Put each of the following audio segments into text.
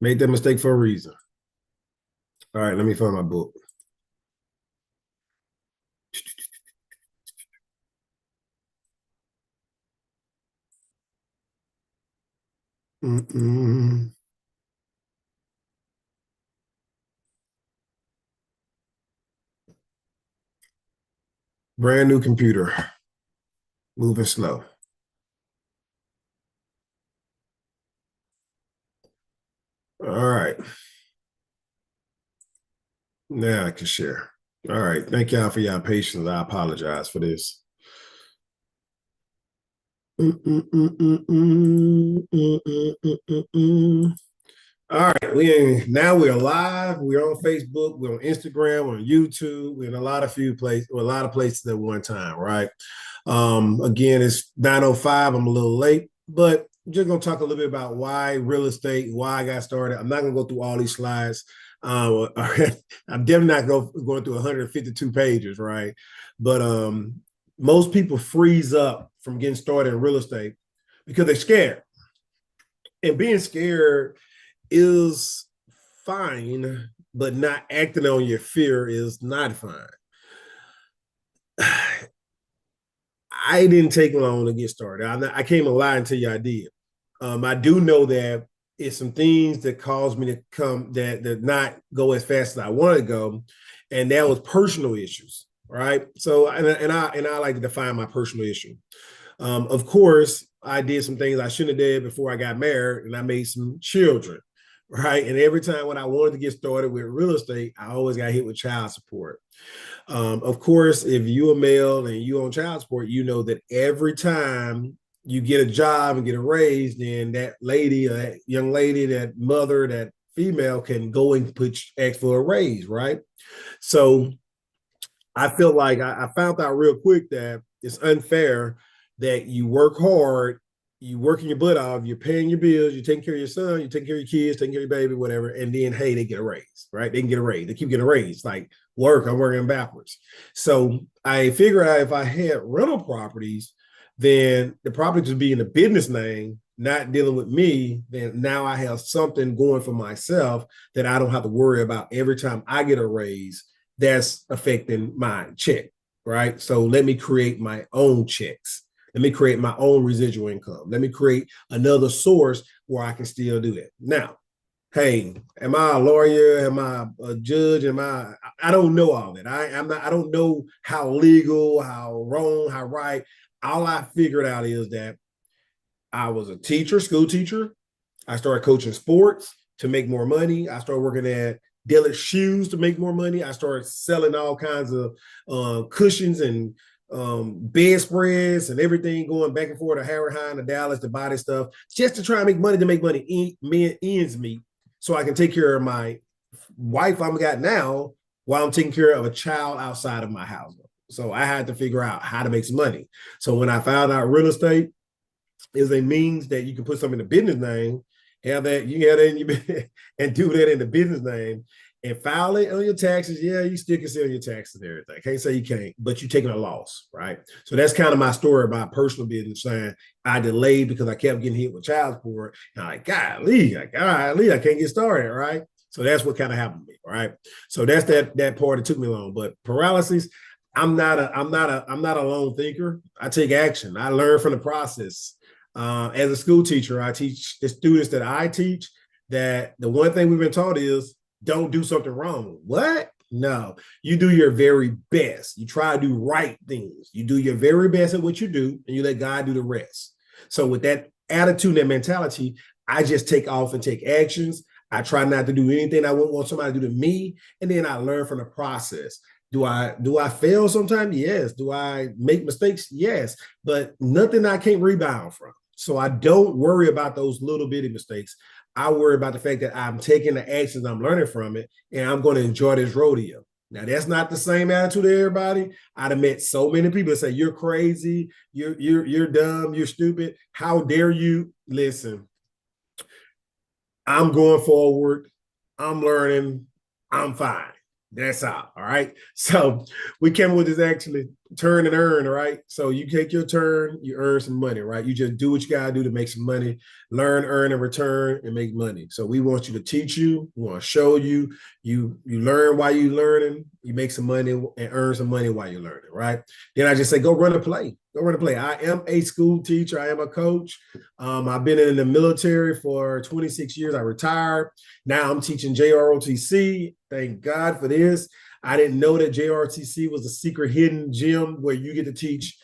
Made that mistake for a reason. All right, let me find my book. Mm-mm. Brand new computer, moving slow. All right, now I can share. All right, thank y'all for your patience. I apologize for this. All right, we're live. We're on Facebook. We're on Instagram. We're on YouTube. We're in a lot of places at one time. Right. Again, it's 9:05. I'm a little late, but I'm just gonna talk a little bit about why real estate, why I got started. I'm not gonna go through all these slides. I'm definitely not going through 152 pages, right? But most people freeze up from getting started in real estate because they're scared, and being scared is fine, but not acting on your fear is not fine. I didn't take long to get started. I came a lie until you I did. I do know that it's some things that caused me to come that not go as fast as I wanted to go, and that was personal issues, right? So, and I like to define my personal issue. Of course, I did some things I shouldn't have did before I got married, and I made some children, right? And every time when I wanted to get started with real estate, I always got hit with child support. Of course, if you're a male and you on child support, you know that every time you get a job and get a raise, then that lady, that young lady, that mother, that female can go and ask for a raise, right? So I feel like I found out real quick that it's unfair that you work hard, you working your butt off, you're paying your bills, you're taking care of your son, you're taking care of your kids, taking care of your baby, whatever, and then hey, they get a raise, right? They can get a raise. They keep getting a raise. Like work, I'm working backwards. So I figure out if I had rental properties, then the property would be in the business name, not dealing with me. Then now I have something going for myself that I don't have to worry about every time I get a raise that's affecting my check, right? So let me create my own checks. Let me create my own residual income. Let me create another source where I can still do that. Now, hey, am I a lawyer? Am I a judge? I don't know all that. I don't know how legal, how wrong, how right. All I figured out is that I was a teacher, school teacher. I started coaching sports to make more money. I started working at Dillard's Shoes to make more money. I started selling all kinds of cushions and bedspreads and everything, going back and forth to Howard High and to Dallas to buy this stuff just to try and make money, ends meet, so I can take care of my wife I'm got now while I'm taking care of a child outside of my house. So I had to figure out how to make some money. So when I found out real estate is a means that you can put something in the business name, have that you have that in your and do that in the business name and file it on your taxes. Yeah, you still can sell your taxes and everything. Can't say you can't, but you're taking a loss, right? So that's kind of my story about personal business. Saying I delayed because I kept getting hit with child support. And I'm golly, I can't get started, right? So that's what kind of happened to me, right? So that's that part that took me long. But paralysis, I'm not a lone thinker. I take action. I learn from the process. As a school teacher, I teach the students that I teach that the one thing we've been taught is don't do something wrong. What? No, you do your very best. You try to do right things. You do your very best at what you do, and you let God do the rest. So with that attitude and mentality, I just take off and take actions. I try not to do anything I wouldn't want somebody to do to me, and then I learn from the process. Do I fail sometimes? Yes. Do I make mistakes? Yes. But nothing I can't rebound from. So I don't worry about those little bitty mistakes. I worry about the fact that I'm taking the actions, I'm learning from it, and I'm going to enjoy this rodeo. Now that's not the same attitude to everybody. I'd have met so many people that say you're crazy, you're dumb, you're stupid. How dare you? Listen, I'm going forward. I'm learning. I'm fine. That's all. All right. So we came up with this actually turn and earn. All right. So you take your turn, you earn some money, right? You just do what you gotta do to make some money, learn, earn, and return, and make money. So we want you to teach you, we want to show you, you learn while you learning, you make some money and earn some money while you're learning, right? Then I just say, go run a play. Go run a play. I am a school teacher. I am a coach. I've been in the military for 26 years. I retired. Now I'm teaching JROTC. Thank God for this. I didn't know that JRTC was a secret hidden gym where you get to teach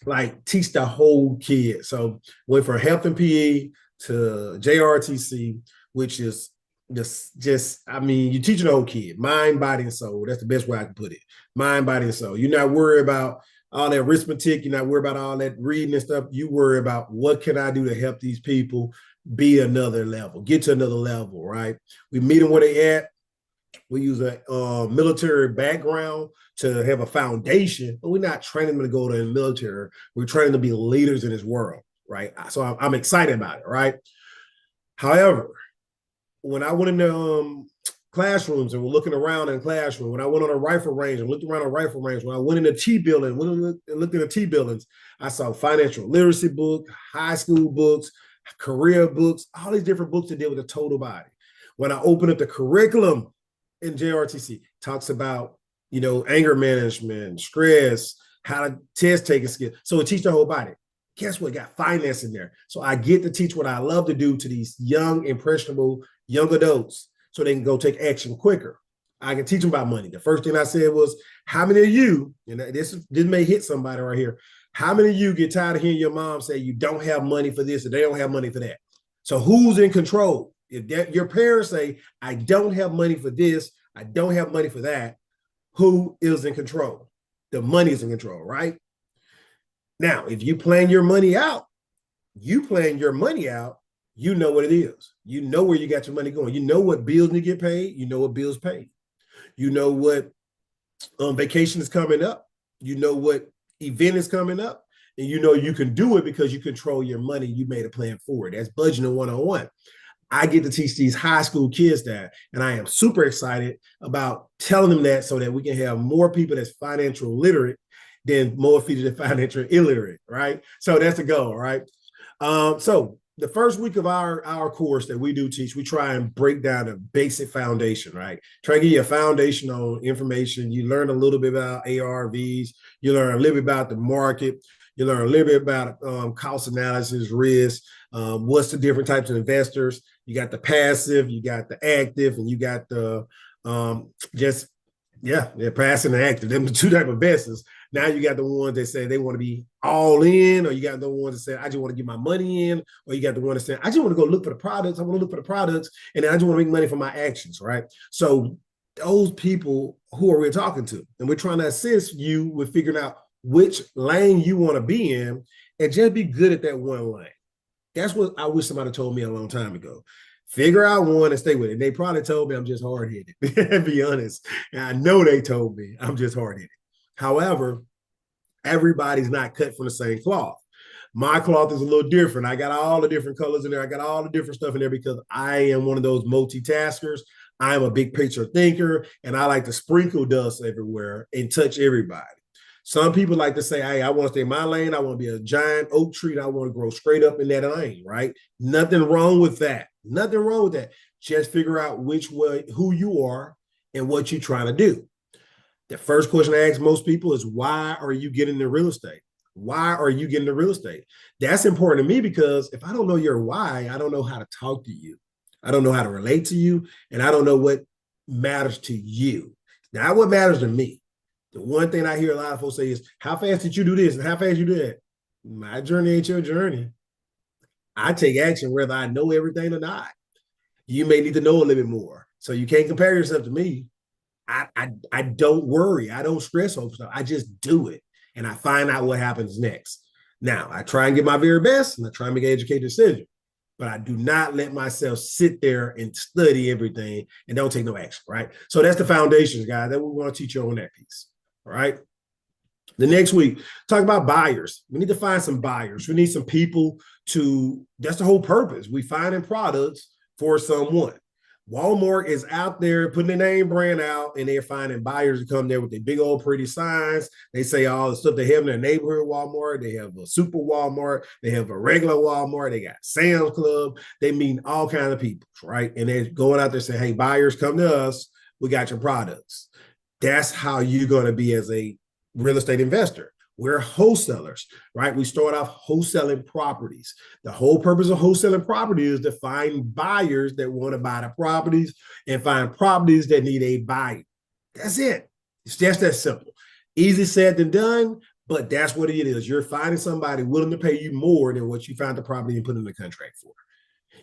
the whole kid. So went from health and PE to JRTC, which is just I mean, you teach the whole kid, mind, body, and soul. That's the best way I can put it. Mind, body, and soul. You're not worried about all that arithmetic. You're not worried about all that reading and stuff. You worry about what can I do to help these people be another level, get to another level, right? We meet them where they at. We use a military background to have a foundation, but we're not training them to go to the military. We're training them to be leaders in this world, right? So I'm excited about it, right? However, when I went into classrooms and we're looking around in classroom, when I went on a rifle range and looked around a rifle range, when I went in the T building, looked in the T buildings, I saw financial literacy book, high school books, career books, all these different books that deal with the total body. When I opened up the curriculum in JRTC, talks about, anger management, stress, how to test taking skills. So it teaches the whole body. Guess what? Got finance in there. So I get to teach what I love to do to these young, impressionable, young adults so they can go take action quicker. I can teach them about money. The first thing I said was, how many of you, and this may hit somebody right here, how many of you get tired of hearing your mom say you don't have money for this or they don't have money for that? So who's in control? If your parents say, I don't have money for this, I don't have money for that, who is in control? The money is in control, right? Now, if you plan your money out, you know what it is. You know where you got your money going. You know what bills need to get paid. You know what bills paid. You know what vacation is coming up. You know what event is coming up. And you know you can do it because you control your money. You made a plan for it. That's budgeting 101. I get to teach these high school kids that, and I am super excited about telling them that so that we can have more people that's financial literate than more people that financial illiterate, right? So that's the goal, right? So the first week of our course that we do teach, we try and break down a basic foundation, right? Try to give you a foundation on information. You learn a little bit about ARVs. You learn a little bit about the market. You learn a little bit about cost analysis, risk, what's the different types of investors. You got the passive, you got the active, and you got the they're passive and active. Them the two type of investors. Now you got the ones that say they want to be all in, or you got the ones that say, I just want to get my money in, or you got the one that say, I just want to go look for the products. I want to look for the products, and then I just want to make money for my actions, right? So those people, who are we talking to? And we're trying to assist you with figuring out which lane you want to be in and just be good at that one lane. That's what I wish somebody told me a long time ago. Figure out one and stay with it. And they probably told me I'm just hard-headed, to be honest. And I know they told me I'm just hard-headed. However, everybody's not cut from the same cloth. My cloth is a little different. I got all the different colors in there. I got all the different stuff in there because I am one of those multitaskers. I'm a big picture thinker, and I like to sprinkle dust everywhere and touch everybody. Some people like to say, hey, I want to stay in my lane. I want to be a giant oak tree. I want to grow straight up in that lane, right? Nothing wrong with that. Nothing wrong with that. Just figure out which way, who you are and what you're trying to do. The first question I ask most people is, why are you getting into real estate? Why are you getting into real estate? That's important to me because if I don't know your why, I don't know how to talk to you. I don't know how to relate to you, and I don't know what matters to you. Now, what matters to me? The one thing I hear a lot of folks say is, how fast did you do this and how fast you do that? My journey ain't your journey. I take action whether I know everything or not. You may need to know a little bit more. So you can't compare yourself to me. I don't worry. I don't stress over stuff. I just do it. And I find out what happens next. Now, I try and get my very best and I try and make an educated decision. But I do not let myself sit there and study everything and don't take no action, right? So that's the foundations, guys, that we want to teach you on that piece, all right? The next week, talk about buyers. We need to find some buyers. We need some people to, that's the whole purpose. We finding products for someone. Walmart is out there putting their name brand out, and they're finding buyers to come there with their big old pretty signs. They say all the stuff they have in their neighborhood Walmart. They have a super Walmart. They have a regular Walmart. They got Sam's Club. They meet all kinds of people, right? And they're going out there saying, hey, buyers, come to us. We got your products. That's how you're going to be as a real estate investor. We're wholesalers, right? We start off wholesaling properties. The whole purpose of wholesaling property is to find buyers that want to buy the properties and find properties that need a buyer. That's it. It's just that simple. Easy said than done, but that's what it is. You're finding somebody willing to pay you more than what you found the property and put in the contract for.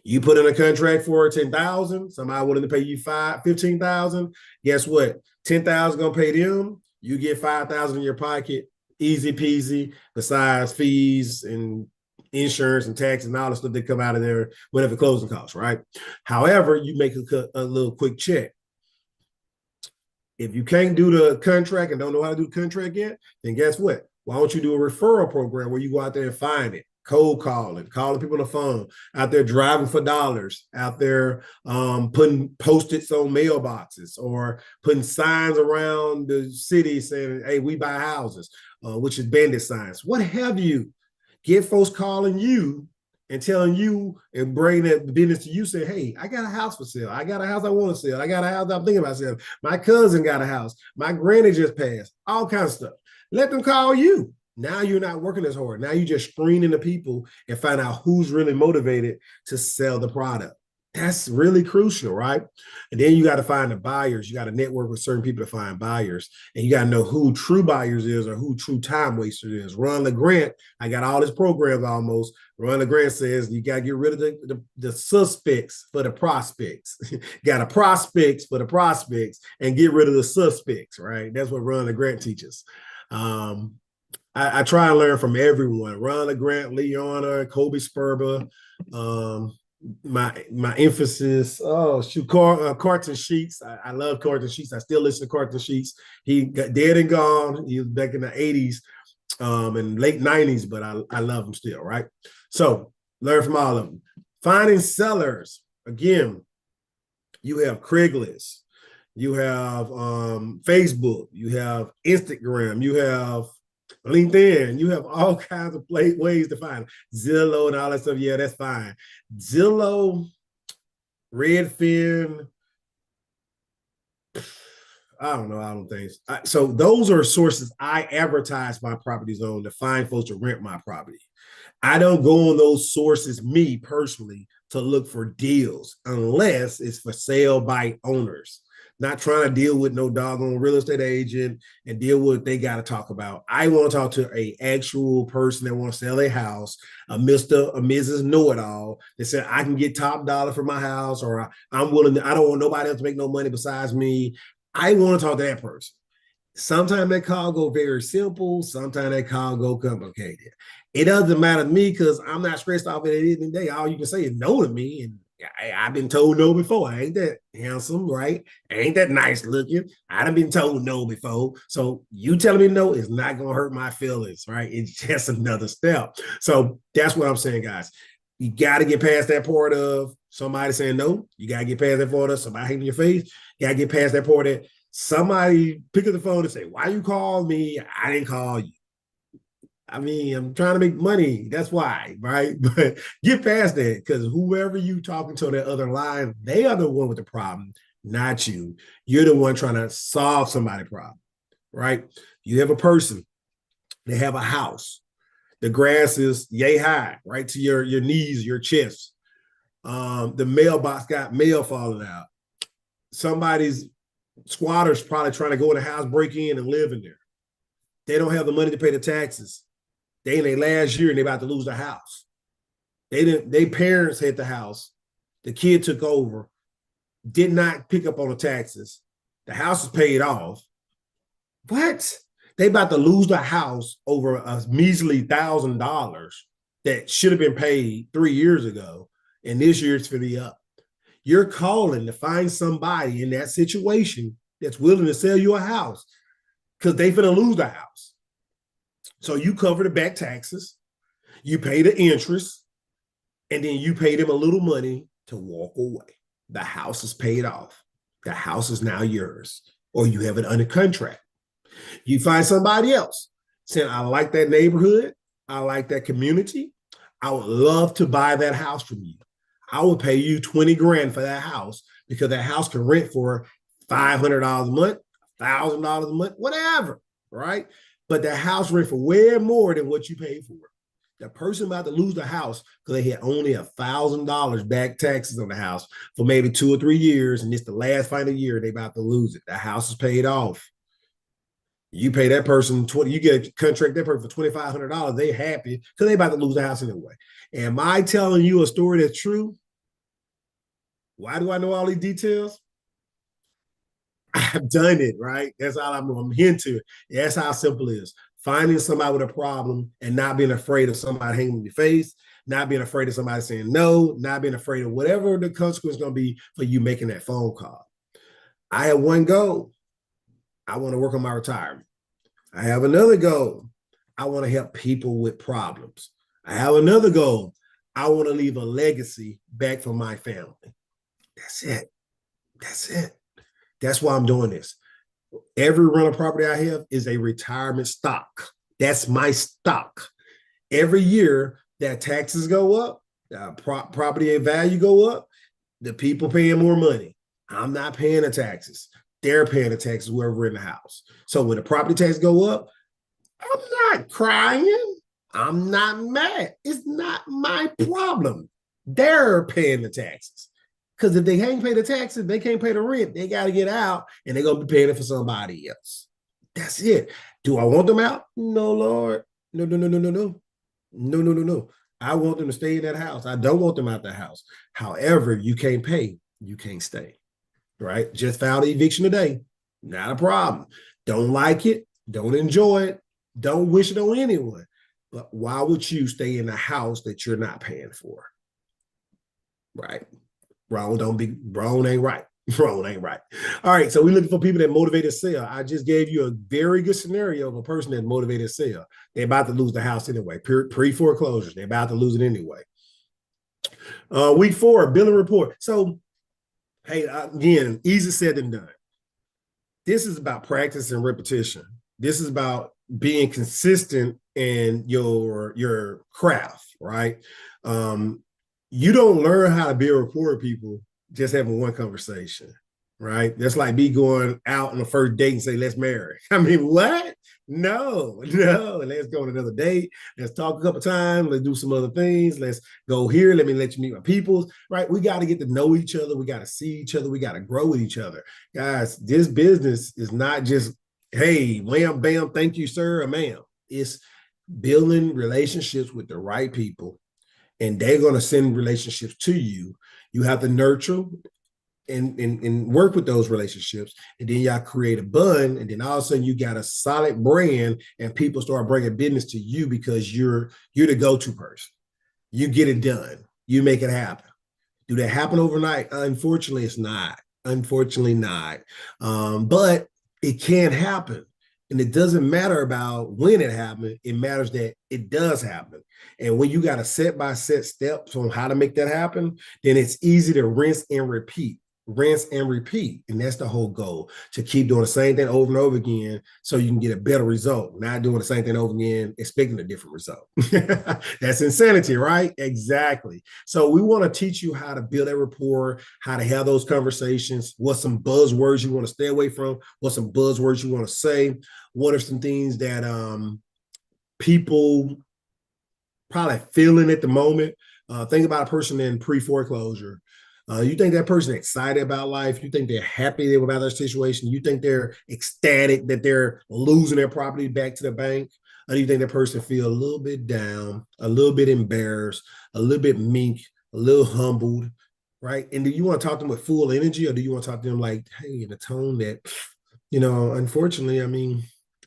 You put in a contract for 10,000, somebody willing to pay you 15,000. Guess what? 10,000 gonna pay them. You get 5,000 in your pocket. Easy peasy, besides fees and insurance and taxes and all the stuff that come out of there, whatever closing costs, right? However, you make a little quick check. If you can't do the contract and don't know how to do the contract yet, then guess what? Why don't you do a referral program where you go out there and find it? Cold calling people on the phone, out there driving for dollars, out there putting Post-its on mailboxes or putting signs around the city saying, hey, we buy houses, which is bandit signs. What have you? Get folks calling you and telling you and bring that business to you, say, hey, I got a house for sale. I got a house I want to sell. I got a house I'm thinking about selling. My cousin got a house. My granny just passed. All kinds of stuff. Let them call you. Now you're not working as hard. Now you're just screening the people and find out who's really motivated to sell the product. That's really crucial, right? And then you got to find the buyers. You got to network with certain people to find buyers. And you got to know who true buyers is or who true time wasters is. Ron LeGrant, I got all his programs almost. Ron LeGrant says you got to get rid of the suspects for the prospects. Got to prospects for the prospects and get rid of the suspects, right? That's what Ron LeGrant teaches. I try and learn from everyone. Ron LeGrant, Leona, Kobe Sperber, my emphasis. Carton Sheets. I love Carton Sheets. I still listen to Carton Sheets. He got dead and gone. He was back in the 80s and late 90s, but I love him still, right? So learn from all of them. Finding sellers. Again, you have Craigslist. You have Facebook. You have Instagram. You have LinkedIn, you have all kinds of ways to find Zillow and all that stuff. Yeah, that's fine. Zillow, Redfin, I don't know, I don't think so. Those are sources I advertise my properties on to find folks to rent my property. I don't go on those sources, me personally, to look for deals unless it's for sale by owners. Not trying to deal with no doggone real estate agent and deal with what they got to talk about. I want to talk to a actual person that wants to sell a house, a Mr. or Mrs. Know-it-all that said, I can get top dollar for my house, or I'm willing to, I don't want nobody else to make no money besides me. I want to talk to that person. Sometimes that call go very simple. Sometimes that call go complicated. It doesn't matter to me because I'm not stressed off at the end of the day. All you can say is no to me, and I've been told no before. I ain't that handsome, right? I ain't that nice looking. I done been told no before. So you telling me no is not going to hurt my feelings, right? It's just another step. So that's what I'm saying, guys. You got to get past that part of somebody saying no. You got to get past that part of somebody hating your face. You got to get past that part of somebody pick up the phone and say, why you call me? I didn't call you. I mean, I'm trying to make money. That's why, right? But get past that, because whoever you talking to on that other line, they are the one with the problem, not you. You're the one trying to solve somebody's problem, right? You have a person, they have a house. The grass is yay high, right to your knees, your chest. The mailbox got mail falling out. Somebody's squatters probably trying to go in the house, break in and live in there. They don't have the money to pay the taxes. They in their last year and they about to lose the house. Their parents had the house. The kid took over, did not pick up on the taxes. The house is paid off. What? They about to lose the house over a measly $1,000 that should have been paid 3 years ago. And this year it's going to be up. You're calling to find somebody in that situation that's willing to sell you a house because they finna lose the house. So you cover the back taxes, you pay the interest, and then you pay them a little money to walk away. The house is paid off. The house is now yours, or you have it under contract. You find somebody else saying, I like that neighborhood. I like that community. I would love to buy that house from you. I will pay you 20 grand for that house because that house can rent for $500 a month, $1,000 a month, whatever, right? But that house rent for way more than what you paid for. The person about to lose the house because they had only $1,000 back taxes on the house for maybe 2 or 3 years, and it's the last final year they about to lose it. The house is paid off. You pay that person 20, you get a contract that person for $2,500. They happy because they about to lose the house anyway. Am I telling you a story that's true? Why do I know all these details? I've done it, right? That's all I'm into. That's how simple it is. Finding somebody with a problem and not being afraid of somebody hanging in your face, not being afraid of somebody saying no, not being afraid of whatever the consequence is going to be for you making that phone call. I have one goal. I want to work on my retirement. I have another goal. I want to help people with problems. I have another goal. I want to leave a legacy back for my family. That's it. That's it. That's why I'm doing this. Every rental property I have is a retirement stock. That's my stock. Every year that taxes go up, property value go up, the people paying more money. I'm not paying the taxes. They're paying the taxes wherever in the house. So when the property tax go up, I'm not crying. I'm not mad. It's not my problem. They're paying the taxes. Because if they can't pay the taxes, they can't pay the rent. They got to get out, and they're going to be paying it for somebody else. That's it. Do I want them out? No, Lord. No, no, no, no, no, no. No, no, no, no. I want them to stay in that house. I don't want them out the house. However, you can't pay. You can't stay. Right? Just filed an eviction today. Not a problem. Don't like it. Don't enjoy it. Don't wish it on anyone. But why would you stay in a house that you're not paying for? Right? Wrong ain't right. Wrong ain't right. All right. So we're looking for people that motivate to sell. I just gave you a very good scenario of a person that motivated to sell. They're about to lose the house anyway. Pre-foreclosures. They're about to lose it anyway. Week 4, billing report. So, hey, again, easy said than done. This is about practice and repetition. This is about being consistent in your craft, right? You don't learn how to build rapport with people just having one conversation, right? That's like me going out on the first date and say, let's marry. I mean, what? No. Let's go on another date. Let's talk a couple times. Let's do some other things. Let's go here. Let me let you meet my peoples, right? We got to get to know each other. We got to see each other. We got to grow with each other. Guys, this business is not just, hey, wham, bam, thank you, sir, or ma'am. It's building relationships with the right people, and they're going to send relationships to you. You have to nurture and work with those relationships, and then y'all create a bond, and then all of a sudden you got a solid brand, and people start bringing business to you because you're the go-to person. You get it done. You make it happen. Do that happen overnight? Unfortunately, it's not. Unfortunately, not. But it can happen. And it doesn't matter about when it happened. It matters that it does happen. And when you got a set-by-set steps on how to make that happen, then it's easy to rinse and repeat. And that's the whole goal, to keep doing the same thing over and over again so you can get a better result, not doing the same thing over again expecting a different result. That's insanity, right? Exactly. So we want to teach you how to build that rapport, how to have those conversations, what some buzzwords you want to stay away from, what some buzzwords you want to say, what are some things that people probably feeling at the moment. Think about a person in pre-foreclosure. You think that person is excited about life? You think they're happy about their situation? You think they're ecstatic that they're losing their property back to the bank? Or do you think that person feel a little bit down, a little bit embarrassed, a little bit meek, a little humbled, right? And do you want to talk to them with full energy, or do you want to talk to them like, hey, in a tone that, unfortunately, I mean,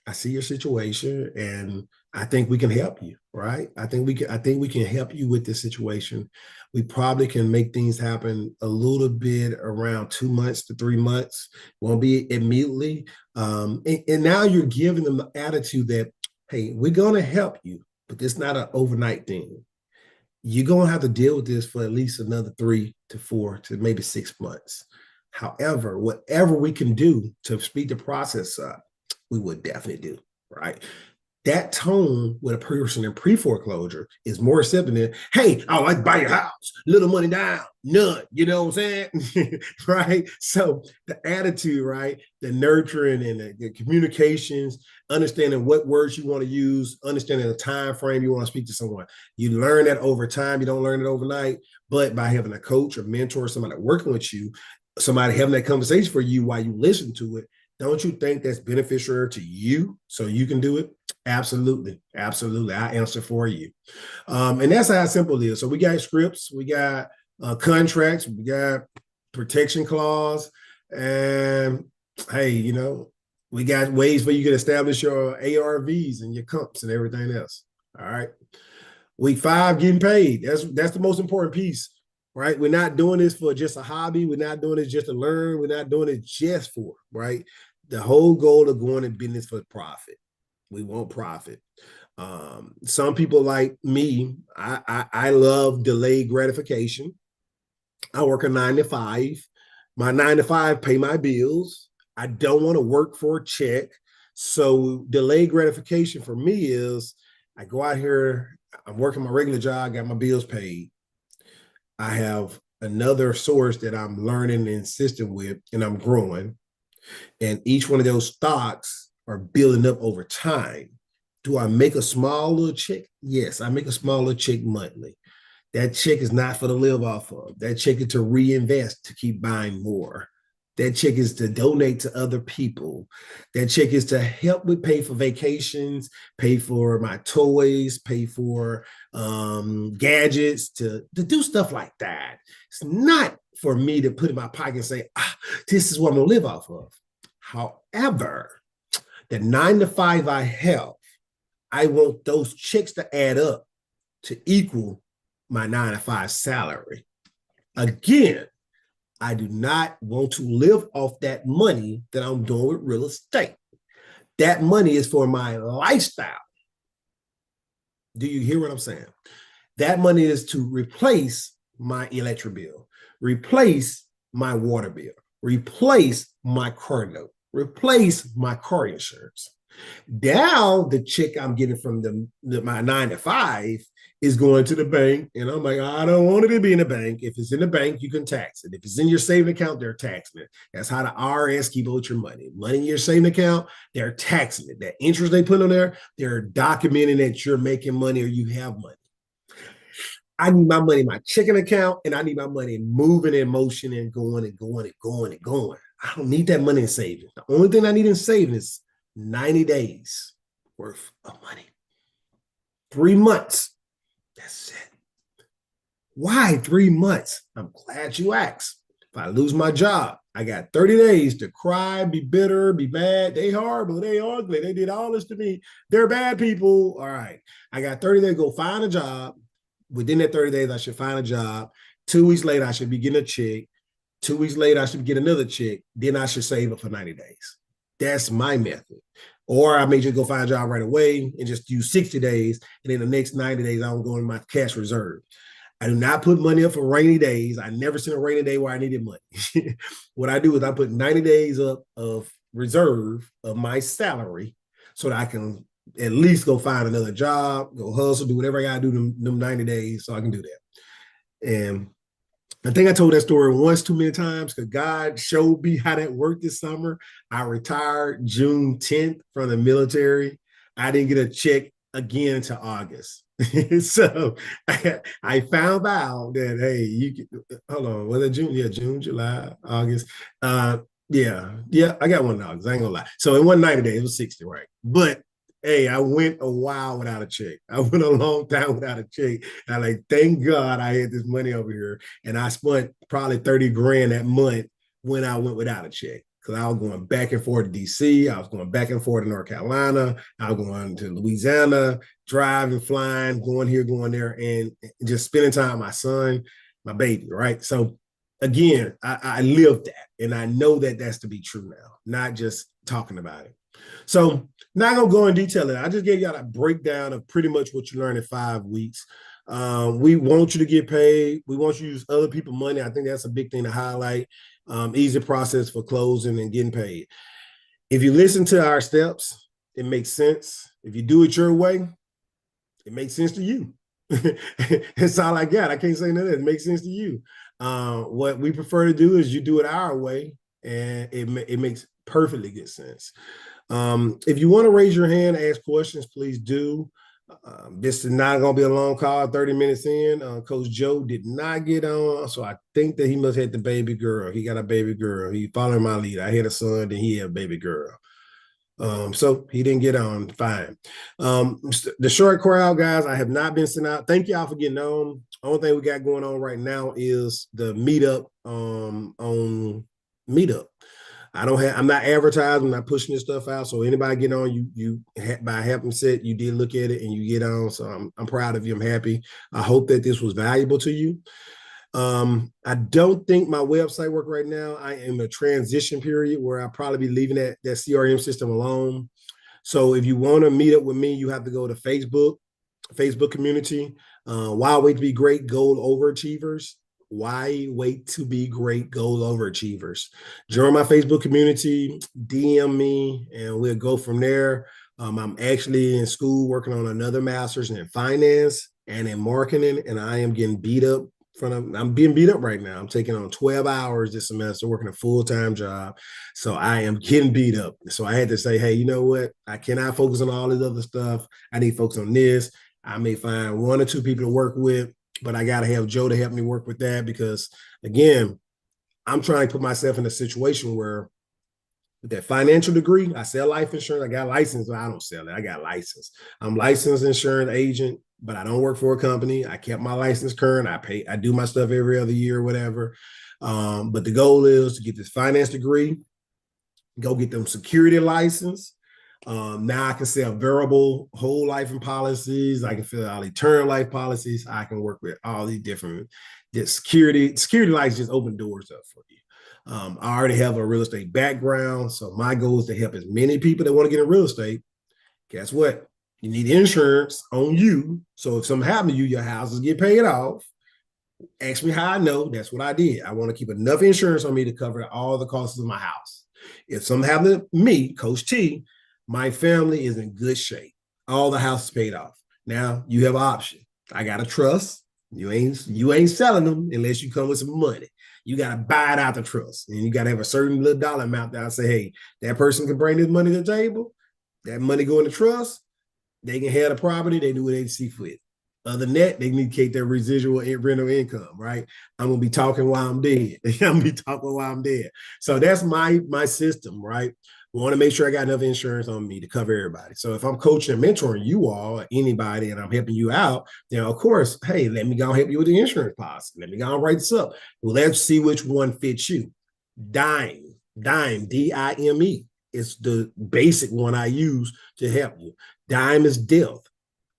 I see your situation and I think we can help you, right? I think we can help you with this situation. We probably can make things happen a little bit around 2 months to 3 months. Won't be immediately. And now you're giving them the attitude that, hey, we're going to help you, but it's not an overnight thing. you're going to have to deal with this for at least another 3 to 4 to maybe 6 months. However, whatever we can do to speed the process up, we would definitely do, right? That tone with a person in pre-foreclosure is more accepting than, hey, I like to buy your house, little money down, none. You know what I'm saying? Right? So the attitude, right? The nurturing and the communications, understanding what words you want to use, understanding the time frame you want to speak to someone. You learn that over time. You don't learn it overnight, but by having a coach or mentor, somebody working with you, somebody having that conversation for you while you listen to it, don't you think that's beneficial to you so you can do it? Absolutely. Absolutely. I answer for you. And that's how simple it is. So we got scripts, we got contracts, we got protection clause, and hey, we got ways where you can establish your ARVs and your comps and everything else. All right. Week 5, getting paid. That's the most important piece, right? We're not doing this for just a hobby. We're not doing this just to learn. We're not doing it just for, right? The whole goal of going in business for profit. We want profit. Some people like me, I love delayed gratification. I work a 9 to 5. My 9 to 5 pay my bills. I don't want to work for a check. So delayed gratification for me is I go out here, I'm working my regular job, got my bills paid. I have another source that I'm learning and insisting with, and I'm growing. And each one of those stocks are building up over time. Do I make a small little check? Yes, I make a small little check monthly. That check is not for to live off of. That check is to reinvest, to keep buying more. That check is to donate to other people. That check is to help with pay for vacations, pay for my toys, pay for gadgets, to do stuff like that. It's not for me to put in my pocket and say, this is what I'm going to live off of. However, the 9 to 5 I have, I want those checks to add up to equal my 9 to 5 salary. Again, I do not want to live off that money that I'm doing with real estate. That money is for my lifestyle. Do you hear what I'm saying? That money is to replace my electric bill, replace my water bill, replace my car note, replace my car insurance. Now the check I'm getting from my 9 to 5 is going to the bank, and I'm like, I don't want it to be in the bank. If it's in the bank, you can tax it. If it's in your saving account, they're taxing it. That's how the IRS keep out your money. Money in your saving account, they're taxing it. That interest they put on there, they're documenting that you're making money or you have money. I need my money in my checking account, and I need my money moving in motion and going and going and going and going. I don't need that money in savings. The only thing I need in savings is 90 days worth of money. 3 months. That's it. Why 3 months? I'm glad you asked. If I lose my job, I got 30 days to cry, be bitter, be mad. They horrible, they ugly, they did all this to me. They're bad people. All right. I got 30 days to go find a job. Within that 30 days, I should find a job. 2 weeks later, I should be getting a check. 2 weeks later, I should get another check. Then I should save it for 90 days. That's my method. Or I may just go find a job right away and just use 60 days. And then the next 90 days, I don't go in my cash reserve. I do not put money up for rainy days. I never seen a rainy day where I needed money. What I do is I put 90 days up of reserve of my salary so that I can at least go find another job, go hustle, do whatever I got to do them 90 days so I can do that. And I think I told that story once too many times because God showed me how that worked this summer. I retired June 10th from the military. I didn't get a check again until August. So I found out that, hey, you can, hold on, was it June? Yeah, June, July, August. Yeah, I got one in August. I ain't gonna lie. So it wasn't 90 days, it was 60, right? But hey, I went a while without a check. I went a long time without a check. And I thank God I had this money over here. And I spent probably 30 grand that month when I went without a check. Because I was going back and forth to DC. I was going back and forth to North Carolina. I was going to Louisiana, driving, flying, going here, going there, and just spending time with my son, my baby, right? So again, I lived that. And I know that that's to be true now, not just talking about it. So not gonna go in detail. I just gave y'all a breakdown of pretty much what you learned in 5 weeks. We want you to get paid. We want you to use other people's money. I think that's a big thing to highlight. Easy process for closing and getting paid. If you listen to our steps, it makes sense. If you do it your way, it makes sense to you. That's all I got. I can't say nothing. It makes sense to you. What we prefer to do is you do it our way, and it makes perfectly good sense. If you want to raise your hand, ask questions, please do. This is not going to be a long call, 30 minutes in. Coach Joe did not get on, so I think that he must have the baby girl. He got a baby girl. He following my lead. I had a son, then he had a baby girl. So he didn't get on. Fine. The short crowd, guys, I have not been sent out. Thank y'all for getting on. Only thing we got going on right now is the meetup on Meetup. I'm not advertising, I'm not pushing this stuff out. So anybody get on, you by happenstance, you did look at it and you get on. So I'm proud of you. I'm happy. I hope that this was valuable to you. I don't think my website work right now. I am in a transition period where I'll probably be leaving that CRM system alone. So if you want to meet up with me, you have to go to Facebook community. Why Wait to Be Great Goal Overachievers. Why Wait to Be Great Goal Overachievers. Join my Facebook community, DM me, and we'll go from there. I'm actually in school working on another master's in finance and in marketing, and I am getting beat up. I'm being beat up right now. I'm taking on 12 hours this semester, working a full-time job. So I am getting beat up. So I had to say, hey, you know what? I cannot focus on all this other stuff. I need to focus on this. I may find one or two people to work with, but I got to have Joe to help me work with that because, again, I'm trying to put myself in a situation where with that financial degree, I sell life insurance. I got license, but I don't sell it. I got license. I'm licensed insurance agent, but I don't work for a company. I kept my license current. I do my stuff every other year or whatever. But the goal is to get this finance degree, go get them security license. Now I can sell variable whole life and policies. I can fill out eternal life policies. I can work with all these different security license just open doors up for you. I already have a real estate background. So my goal is to help as many people that want to get in real estate. Guess what? You need insurance on you. So if something happened to you, your houses get paid off. Ask me how I know. That's what I did. I want to keep enough insurance on me to cover all the costs of my house. If something happened to me, Coach T, my family is in good shape. All the house is paid off. Now you have an option. I got a trust. You ain't selling them unless you come with some money. You got to buy it out the trust. And you got to have a certain little dollar amount that I say, hey, that person can bring this money to the table. That money go in the trust. They can have the property. They do what they see fit. Other than that, they need to keep their residual rental income, right? I'm going to be talking while I'm dead. I'm going to be talking while I'm dead. So that's my system, right? We want to make sure I got enough insurance on me to cover everybody. So if I'm coaching and mentoring you all, or anybody, and I'm helping you out, then of course, hey, let me go and help you with the insurance policy. Let me go and write this up. Well, let's see which one fits you. Dime, D-I-M-E. It's the basic one I use to help you. Dime is death,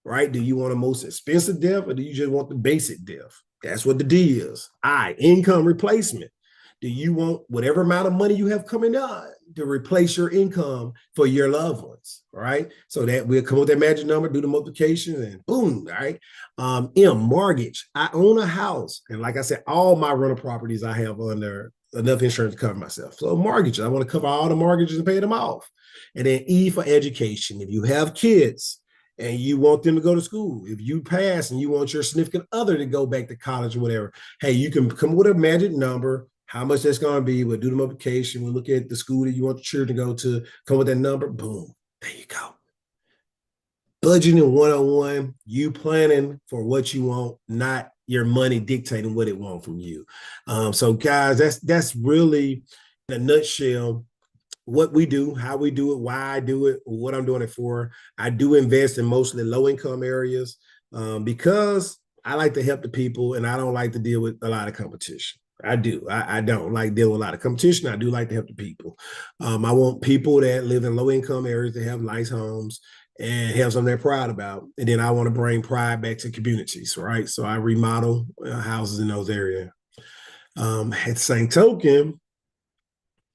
right? Do you want the most expensive death or do you just want the basic death? That's what the D is. Income replacement. Do you want whatever amount of money you have coming on to replace your income for your loved ones, right? So that we'll come with that magic number, do the multiplication, and boom, right? M, mortgage. I own a house. And like I said, all my rental properties I have under enough insurance to cover myself. So mortgage, I want to cover all the mortgages and pay them off. And then E for education. If you have kids and you want them to go to school, if you pass and you want your significant other to go back to college or whatever, hey, you can come with a magic number, how much that's going to be. We'll do the multiplication. We'll look at the school that you want your children to go to, come with that number. Boom. There you go. Budgeting 101, you planning for what you want, not your money dictating what it wants from you. So guys, that's really in a nutshell what we do, how we do it, why I do it, what I'm doing it for. I do invest in mostly low income areas because I like to help the people and I don't like to deal with a lot of competition. I do. I don't like dealing with a lot of competition. I do like to help the people. I want people that live in low income areas to have nice homes and have something they're proud about. And then I want to bring pride back to communities, right? So I remodel houses in those areas. At the same token,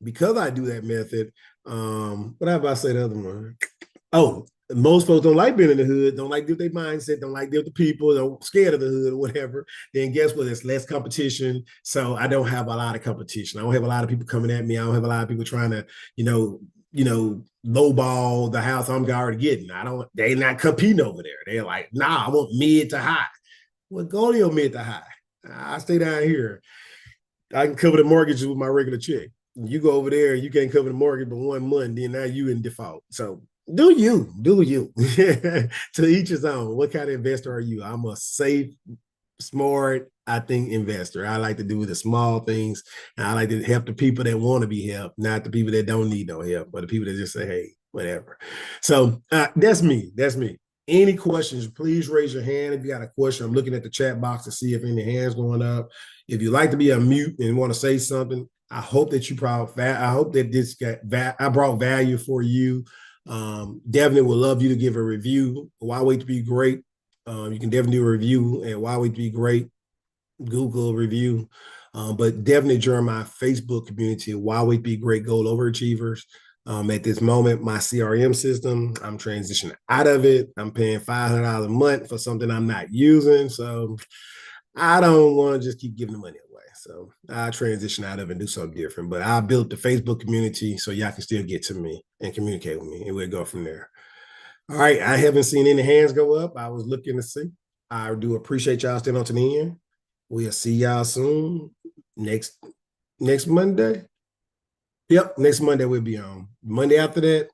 because I do that method, what have I say the other one? Oh, most folks don't like being in the hood, don't like their mindset, don't like the people, don't scared of the hood or whatever. Then guess what? There's less competition. So I don't have a lot of competition. I don't have a lot of people coming at me. I don't have a lot of people trying to, lowball the house I'm already getting. They not competing over there. They're like, nah, I want mid to high. Well, go to your mid to high. I stay down here. I can cover the mortgage with my regular check. You go over there, you can't cover the mortgage but 1 month, then now you in default. So do you. To each his own. What kind of investor are you? I'm a safe, smart, I think, investor. I like to do the small things. And I like to help the people that want to be helped, not the people that don't need no help, but the people that just say, hey, whatever. So that's me. Any questions, please raise your hand. If you got a question, I'm looking at the chat box to see if any hands going up. If you like to be unmute and want to say something, I hope that I hope that this I brought value for you. Definitely would love you to give a review. Why Wait to Be Great? You can definitely do a review at Why Wait to Be Great, Google review. But definitely join my Facebook community, Why Wait to Be Great Goal Overachievers. At this moment, my CRM system, I'm transitioning out of it. I'm paying $500 a month for something I'm not using. So I don't want to just keep giving the money away. So I transition out of it and do something different. But I built the Facebook community so y'all can still get to me and communicate with me. And we'll go from there. All right. I haven't seen any hands go up. I was looking to see. I do appreciate y'all staying on to the end. We'll see y'all soon. Next Monday. Yep, next Monday we'll be on. Monday after that,